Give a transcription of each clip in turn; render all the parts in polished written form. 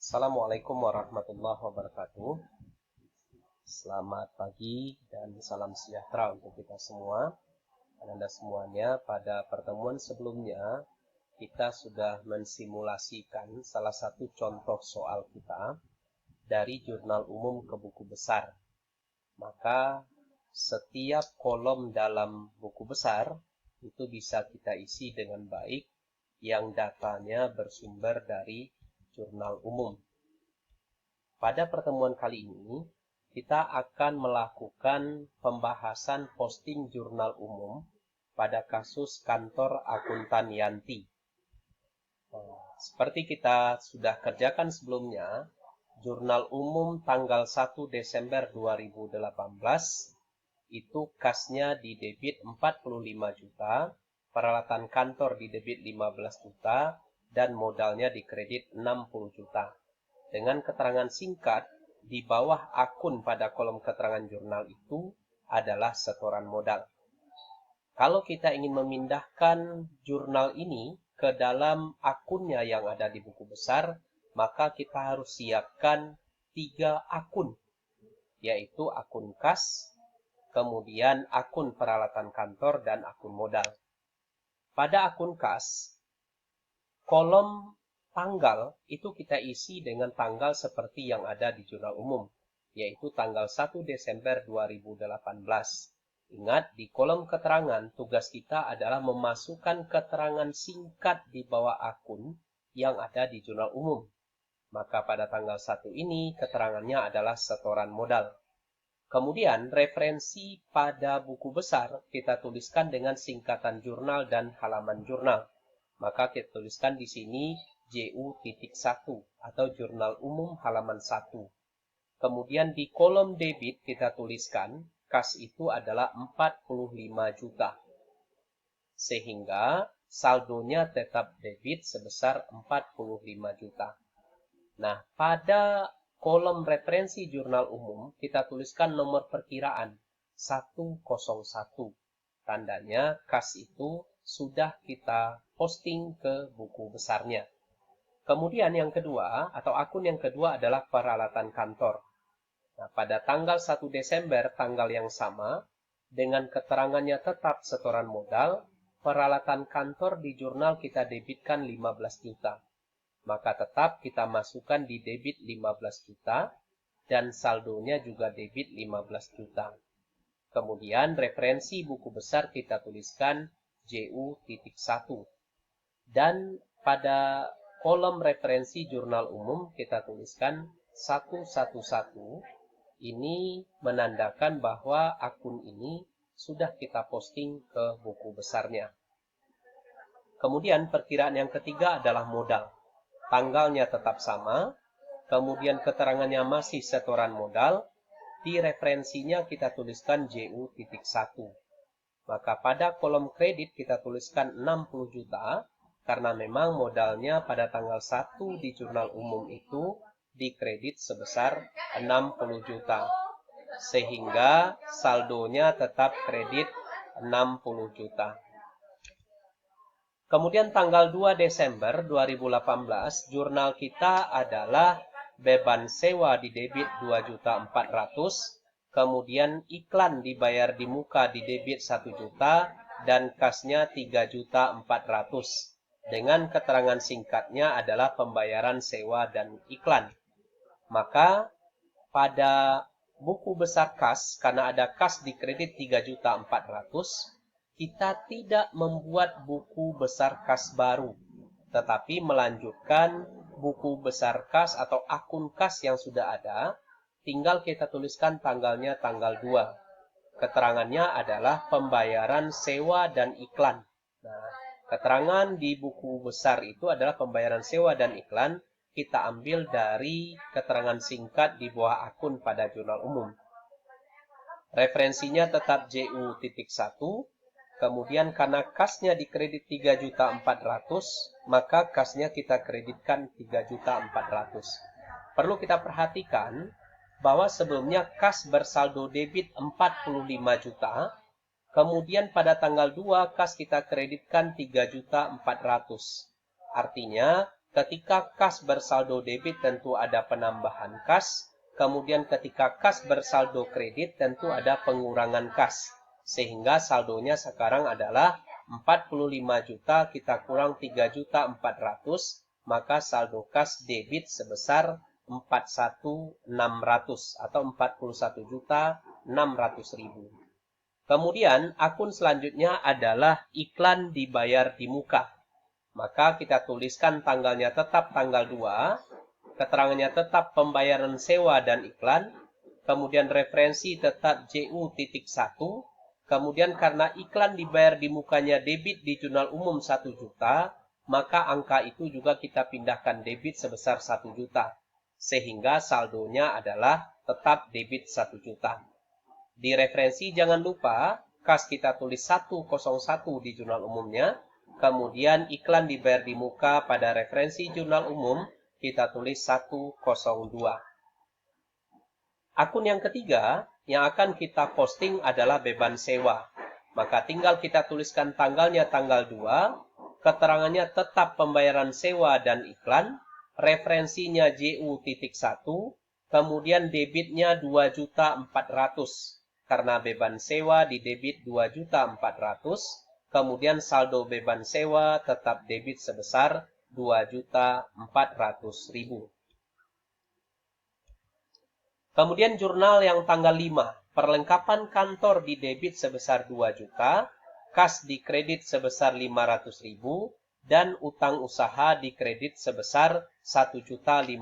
Assalamualaikum warahmatullahi wabarakatuh. Selamat pagi dan salam sejahtera untuk kita semua. Anda semuanya, pada pertemuan sebelumnya kita sudah mensimulasikan salah satu contoh soal kita dari jurnal umum ke buku besar. Maka setiap kolom dalam buku besar itu bisa kita isi dengan baik yang datanya bersumber dari jurnal umum. Pada pertemuan kali ini, kita akan melakukan pembahasan posting jurnal umum pada kasus kantor akuntan Yanti. Seperti kita sudah kerjakan sebelumnya, jurnal umum tanggal 1 Desember 2018, itu kasnya di debit 45 juta, peralatan kantor di debit 15 juta, dan modalnya di kredit 60 juta. Dengan keterangan singkat, di bawah akun pada kolom keterangan jurnal itu adalah setoran modal. Kalau kita ingin memindahkan jurnal ini ke dalam akunnya yang ada di buku besar, maka kita harus siapkan 3 akun, yaitu akun kas, kemudian akun peralatan kantor, dan akun modal. Pada akun kas, kolom tanggal itu kita isi dengan tanggal seperti yang ada di jurnal umum, yaitu tanggal 1 Desember 2018. Ingat, di kolom keterangan tugas kita adalah memasukkan keterangan singkat di bawah akun yang ada di jurnal umum. Maka pada tanggal 1 ini keterangannya adalah setoran modal. Kemudian referensi pada buku besar kita tuliskan dengan singkatan jurnal dan halaman jurnal. Maka kita tuliskan di sini JU.1 atau jurnal umum halaman 1. Kemudian di kolom debit kita tuliskan kas itu adalah 45 juta. Sehingga saldonya tetap debit sebesar 45 juta. Nah, pada kolom referensi jurnal umum kita tuliskan nomor perkiraan 101. Tandanya kas itu sudah kita posting ke buku besarnya. Kemudian yang kedua, atau akun yang kedua adalah peralatan kantor. Nah, pada tanggal 1 Desember, tanggal yang sama, dengan keterangannya tetap setoran modal, peralatan kantor di jurnal kita debitkan 15 juta. Maka tetap kita masukkan di debit 15 juta, dan saldonya juga debit 15 juta. Kemudian referensi buku besar kita tuliskan JU.1. Dan pada kolom referensi jurnal umum kita tuliskan 111. Ini menandakan bahwa akun ini sudah kita posting ke buku besarnya. Kemudian perkiraan yang ketiga adalah modal. Tanggalnya tetap sama, kemudian keterangannya masih setoran modal, di referensinya kita tuliskan JU.1. Maka pada kolom kredit kita tuliskan 60 juta, karena memang modalnya pada tanggal 1 di jurnal umum itu dikredit sebesar 60 juta. Sehingga saldonya tetap kredit 60 juta. Kemudian tanggal 2 Desember 2018, jurnal kita adalah beban sewa di debit 2.400.000, kemudian iklan dibayar di muka di debit 1 juta, dan kasnya 3.400.000. Dengan keterangan singkatnya adalah pembayaran sewa dan iklan. Maka pada buku besar kas, karena ada kas di kredit 3.400.000, kita tidak membuat buku besar kas baru, tetapi melanjutkan buku besar kas atau akun kas yang sudah ada, tinggal kita tuliskan tanggalnya tanggal 2. Keterangannya adalah pembayaran sewa dan iklan. Nah, keterangan di buku besar itu adalah pembayaran sewa dan iklan, kita ambil dari keterangan singkat di bawah akun pada jurnal umum. Referensinya tetap JU.1. Kemudian karena kasnya dikredit 3.400.000, maka kasnya kita kreditkan 3.400.000. Perlu kita perhatikan bahwa sebelumnya kas bersaldo debit 45 juta, kemudian pada tanggal 2 kas kita kreditkan 3.400.000. Artinya ketika kas bersaldo debit tentu ada penambahan kas, kemudian ketika kas bersaldo kredit tentu ada pengurangan kas. Sehingga saldonya sekarang adalah 45 juta, kita kurang 3.400.000, maka saldo kas debit sebesar 41.600 atau 41.600.000. Kemudian akun selanjutnya adalah iklan dibayar di muka. Maka kita tuliskan tanggalnya tetap tanggal 2, keterangannya tetap pembayaran sewa dan iklan, kemudian referensi tetap JU.1, kemudian karena iklan dibayar di mukanya debit di jurnal umum 1 juta, maka angka itu juga kita pindahkan debit sebesar 1 juta. Sehingga saldonya adalah tetap debit 1 juta. Di referensi jangan lupa, kas kita tulis 101 di jurnal umumnya, kemudian iklan dibayar di muka pada referensi jurnal umum, kita tulis 102. Akun yang ketiga yang akan kita posting adalah beban sewa. Maka tinggal kita tuliskan tanggalnya tanggal 2, keterangannya tetap pembayaran sewa dan iklan, referensinya JU.1, kemudian debitnya 2.400.000. Karena beban sewa di debit 2.400.000, kemudian saldo beban sewa tetap debit sebesar 2.400.000. Kemudian jurnal yang tanggal 5, perlengkapan kantor di debit sebesar 2 juta, kas di kredit sebesar 500.000, dan utang usaha di kredit sebesar 1.500.000.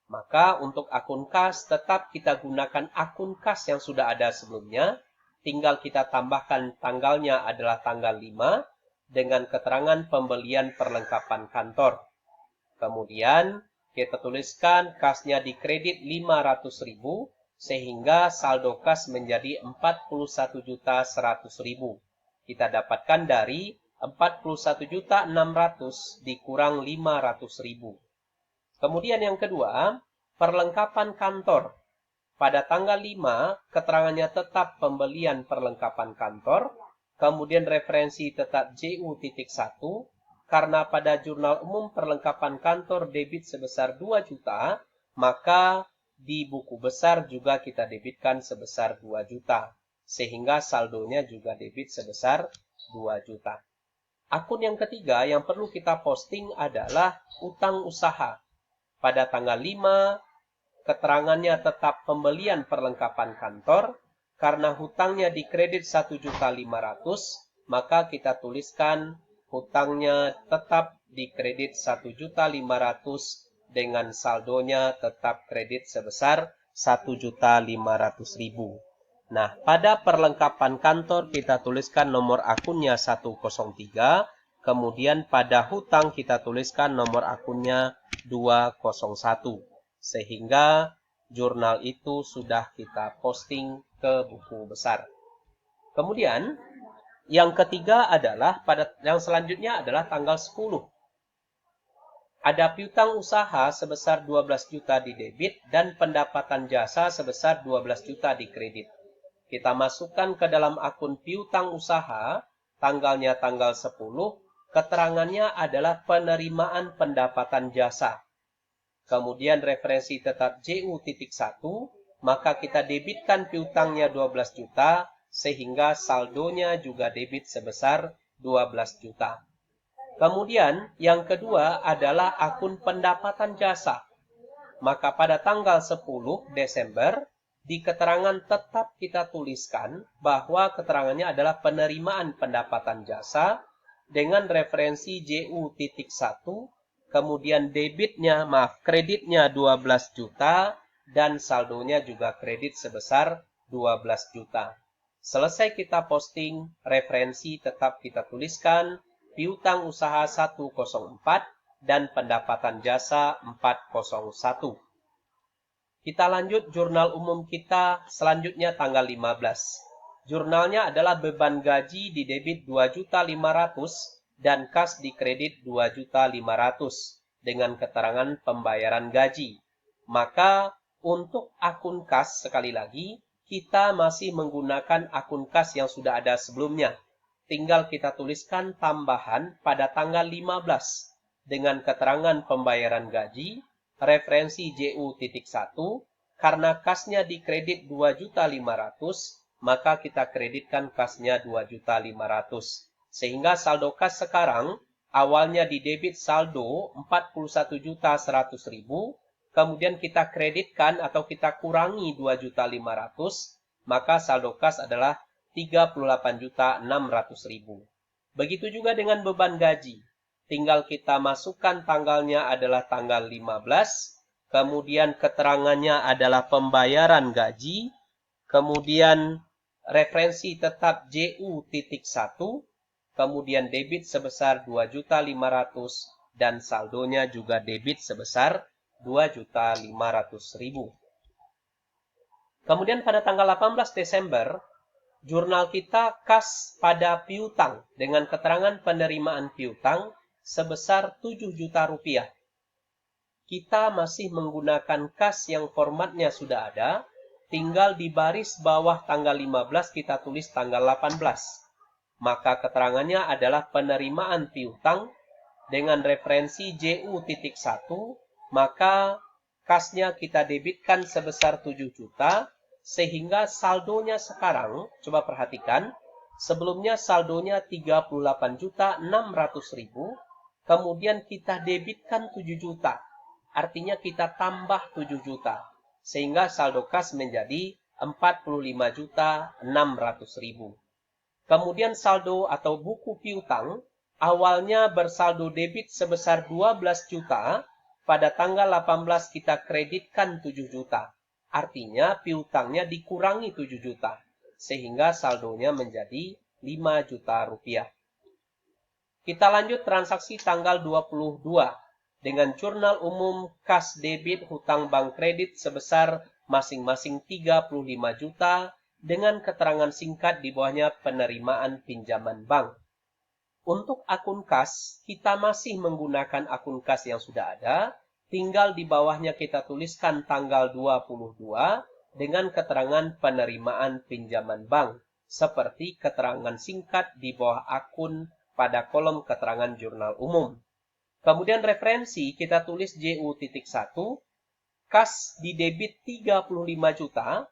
Maka untuk akun kas tetap kita gunakan akun kas yang sudah ada sebelumnya, tinggal kita tambahkan tanggalnya adalah tanggal 5 dengan keterangan pembelian perlengkapan kantor. Kemudian kita tuliskan kasnya di kredit 500.000 sehingga saldo kas menjadi 41.100.000. Kita dapatkan dari 41.600.000 dikurang 500.000. Kemudian yang kedua, perlengkapan kantor. Pada tanggal 5, keterangannya tetap pembelian perlengkapan kantor, kemudian referensi tetap JU.1, karena pada jurnal umum perlengkapan kantor debit sebesar 2 juta, maka di buku besar juga kita debitkan sebesar 2 juta, sehingga saldonya juga debit sebesar 2 juta. Akun yang ketiga yang perlu kita posting adalah utang usaha. Pada tanggal 5, keterangannya tetap pembelian perlengkapan kantor, karena hutangnya di kredit 1.500.000, maka kita tuliskan hutangnya tetap di kredit 1.500.000 dengan saldonya tetap kredit sebesar 1.500.000. Nah, pada perlengkapan kantor kita tuliskan nomor akunnya 103, kemudian pada hutang kita tuliskan nomor akunnya 201. Sehingga jurnal itu sudah kita posting ke buku besar. Kemudian yang ketiga adalah yang selanjutnya adalah tanggal 10. Ada piutang usaha sebesar 12 juta di debit dan pendapatan jasa sebesar 12 juta di kredit. Kita masukkan ke dalam akun piutang usaha, tanggalnya tanggal 10, keterangannya adalah penerimaan pendapatan jasa. Kemudian referensi tetap JU.1, maka kita debitkan piutangnya 12 juta, sehingga saldonya juga debit sebesar 12 juta. Kemudian yang kedua adalah akun pendapatan jasa. Maka pada tanggal 10 Desember, di keterangan tetap kita tuliskan bahwa keterangannya adalah penerimaan pendapatan jasa dengan referensi JU.1, kemudian kreditnya 12 juta dan saldonya juga kredit sebesar 12 juta. Selesai kita posting, referensi tetap kita tuliskan piutang usaha 104 dan pendapatan jasa 401. Kita lanjut jurnal umum kita selanjutnya tanggal 15. Jurnalnya adalah beban gaji di debit 2.500.000 dan kas di kredit 2.500.000 dengan keterangan pembayaran gaji. Maka untuk akun kas sekali lagi kita masih menggunakan akun kas yang sudah ada sebelumnya. Tinggal kita tuliskan tambahan pada tanggal 15 dengan keterangan pembayaran gaji, referensi JU.1, karena kasnya dikredit 2.500.000, maka kita kreditkan kasnya 2.500.000. Sehingga saldo kas sekarang awalnya di debit saldo 41.100.000, kemudian kita kreditkan atau kita kurangi 2.500.000, maka saldo kas adalah 38.600.000. Begitu juga dengan beban gaji. Tinggal kita masukkan tanggalnya adalah tanggal 15, kemudian keterangannya adalah pembayaran gaji, kemudian referensi tetap JU.1, kemudian debit sebesar 2.500.000 dan saldonya juga debit sebesar 2.500.000. Kemudian pada tanggal 18 Desember, jurnal kita kas pada piutang dengan keterangan penerimaan piutang sebesar 7 juta rupiah. Kita masih menggunakan kas yang formatnya sudah ada, tinggal di baris bawah tanggal 15 kita tulis tanggal 18. Maka keterangannya adalah penerimaan piutang dengan referensi JU.1, maka kasnya kita debitkan sebesar 7 juta, sehingga saldonya sekarang, coba perhatikan, sebelumnya saldonya 38.600.000, kemudian kita debitkan 7 juta. Artinya kita tambah 7 juta. Sehingga saldo kas menjadi 45.600.000. Kemudian saldo atau buku piutang awalnya bersaldo debit sebesar 12 juta. Pada tanggal 18 kita kreditkan 7 juta. Artinya piutangnya dikurangi 7 juta. Sehingga saldonya menjadi 5 juta rupiah. Kita lanjut transaksi tanggal 22. Dengan jurnal umum kas debit hutang bank kredit sebesar masing-masing 35 juta dengan keterangan singkat di bawahnya penerimaan pinjaman bank. Untuk akun kas, kita masih menggunakan akun kas yang sudah ada, tinggal di bawahnya kita tuliskan tanggal 22 dengan keterangan penerimaan pinjaman bank, seperti keterangan singkat di bawah akun pada kolom keterangan jurnal umum. Kemudian referensi kita tulis JU.1, kas di debit 35 juta,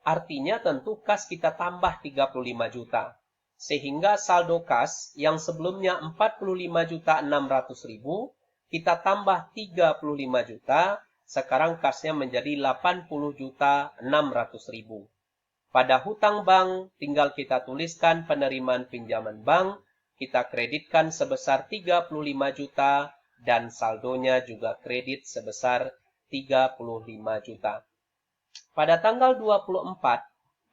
artinya tentu kas kita tambah 35 juta. Sehingga saldo kas yang sebelumnya 45.600.000, kita tambah 35 juta, sekarang kasnya menjadi 80.600.000. Pada hutang bank, tinggal kita tuliskan penerimaan pinjaman bank, kita kreditkan sebesar 35 juta dan saldonya juga kredit sebesar 35 juta. Pada tanggal 24,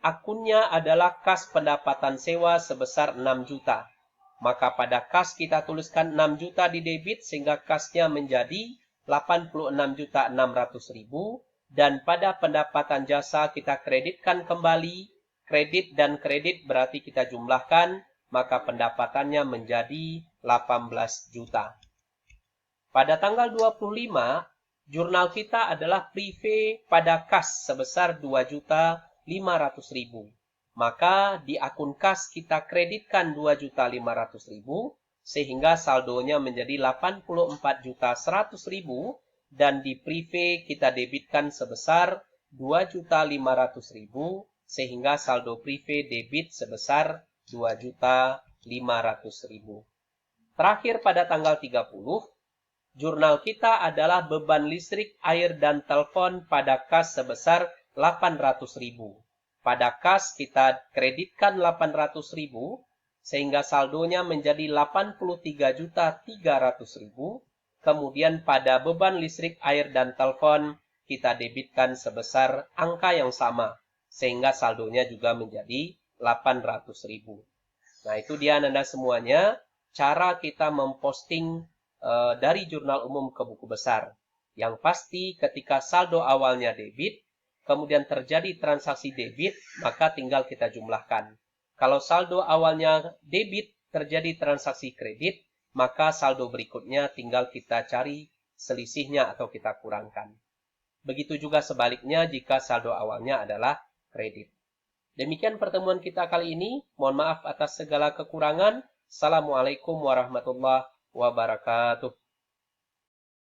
akunnya adalah kas pendapatan sewa sebesar 6 juta. Maka pada kas kita tuliskan 6 juta di debit sehingga kasnya menjadi 86.600.000 dan pada pendapatan jasa kita kreditkan kembali, kredit dan kredit berarti kita jumlahkan, maka pendapatannya menjadi 18 juta. Pada tanggal 25, jurnal kita adalah prive pada kas sebesar 2.500.000. Maka di akun kas kita kreditkan 2.500.000 sehingga saldonya menjadi 84.100.000 dan di prive kita debitkan sebesar 2.500.000 sehingga saldo prive debit sebesar 2.500.000. Terakhir pada tanggal 30, jurnal kita adalah beban listrik, air, dan telepon pada kas sebesar 800.000. Pada kas kita kreditkan 800.000 sehingga saldonya menjadi 83.300.000. Kemudian pada beban listrik, air, dan telepon kita debitkan sebesar angka yang sama sehingga saldonya juga menjadi 800.000. Nah, itu dia Anda semuanya cara kita memposting dari jurnal umum ke buku besar. Yang pasti ketika saldo awalnya debit, kemudian terjadi transaksi debit, maka tinggal kita jumlahkan. Kalau saldo awalnya debit, terjadi transaksi kredit, maka saldo berikutnya tinggal kita cari selisihnya atau kita kurangkan. Begitu juga sebaliknya jika saldo awalnya adalah kredit. Demikian pertemuan kita kali ini. Mohon maaf atas segala kekurangan. Assalamualaikum warahmatullahi wabarakatuh.